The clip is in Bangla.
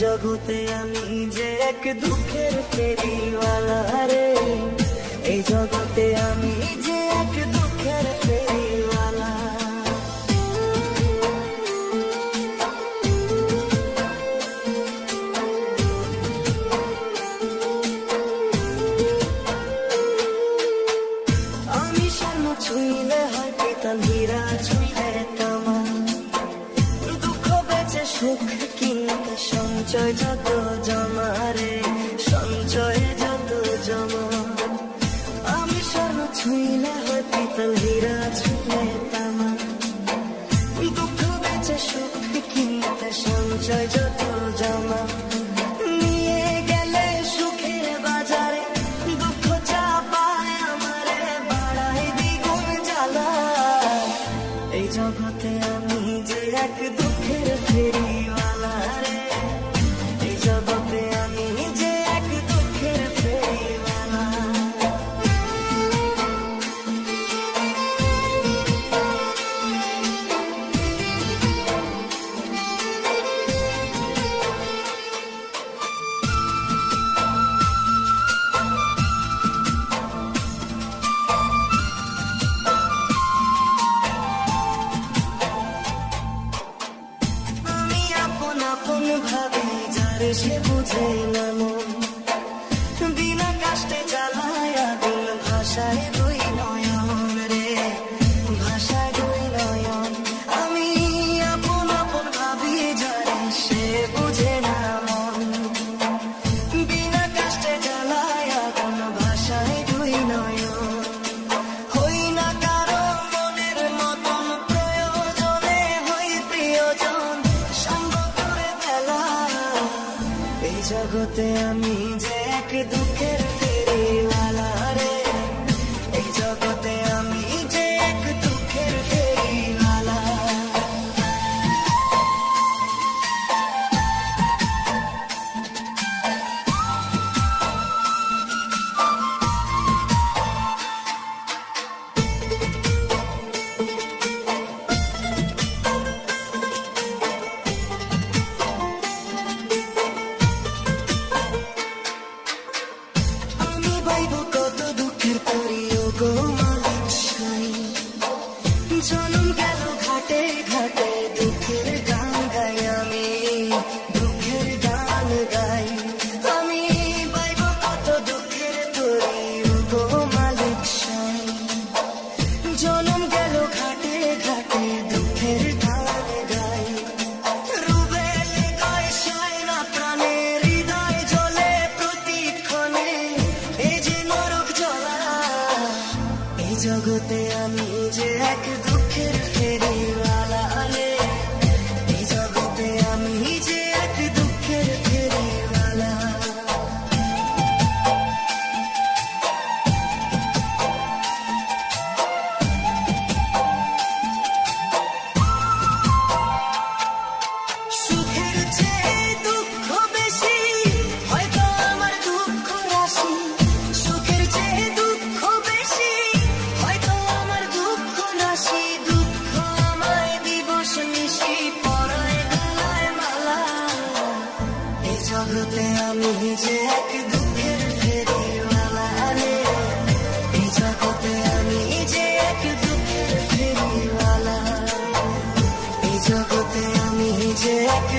জগতে আমি যে এক দুঃখের ফেরিওয়ালা রে, এই জগতে আমি যে এক দুঃখের ফেরিওয়ালা। আমি স্বর্ণ ছুঁইলে হয় পিতল, হীরা ছুঁইলে তামা, দুঃখ বেঁচে সুখ কিনতে সঞ্চয় যত জমা রে, সঞ্চয় যত জমা। আমি স্বর্ণ ছুঁইলে হয় পিতল, হীরা ছুঁইলে তামা, দুঃখ বেঁচে সুখ কিনতে সঞ্চয় যত জমা। নিয়ে গেলে সুখের বাজারে দুঃখ চাপায় আমারে, বাড়ায় দ্বিগুণ জ্বালা। এই জগতে আমি যে এক দুঃখের ফেরিওয়ালা রে, এই জগতে আমি যে এক দুঃখের ফেরিওয়ালা। আপন ভাবে যারে সে বুঝে না মন, বিনা কষ্টে জ্বালায় আগুন, ভাষায় দুই নয়ন রে, ভাষায় দুই নয়ন। আমি আপন আপন ভাবি যারে সে বুঝে না মন, বিনা কষ্টে জ্বালায় আগুন, ভাষায় দুই নয়ন। হই না কারো মনের মতন, প্রয়োজনে হই প্রিয়জন, সঙ্গ করে বেলা। এই জগতে আমি যে এক দুঃখের ফেরিওয়ালা রে, এই জগতে আমি যে এক দুঃখের ফেরিওয়ালা। আমি বাইব কত দুঃখের তরিও গো মালিক সাই, জনম গেল ঘাটে ঘাটে দুঃখের গান গাই, আমি দুঃখের গান গাই। আমি বাইব কত দুঃখের তরিও গো মালিক সাই, জনম গেল ঘাটে ঘাটে দুঃখের গান গাই। রুবেলে গায় সায় না প্রাণে, হৃদয় জ্বলে প্রতিক্ষণে, এই যে নরক জ্বলা। এই জগতে আমি যে এক দুঃখের ফেরিওয়ালা রে, এই জগতে আমি যে এক দুঃখের ফেরিওয়ালা। সুখের চেয়ে দুঃখ বেশি, হয়তো আমার দুঃখ রাশি। সুখের চেয়ে দুঃখ বেশি, হয়তো আমার দুঃখ রাশি। দুঃখ আমায় দিবস নিশি পরায় গলায় মালা। এই জগতে আমি যে এক দুঃখের ফেরিওয়ালা রে, এই জগতে আমি যে এক দুঃখের ফেরিওয়ালা, এই জগতে আমি যে এক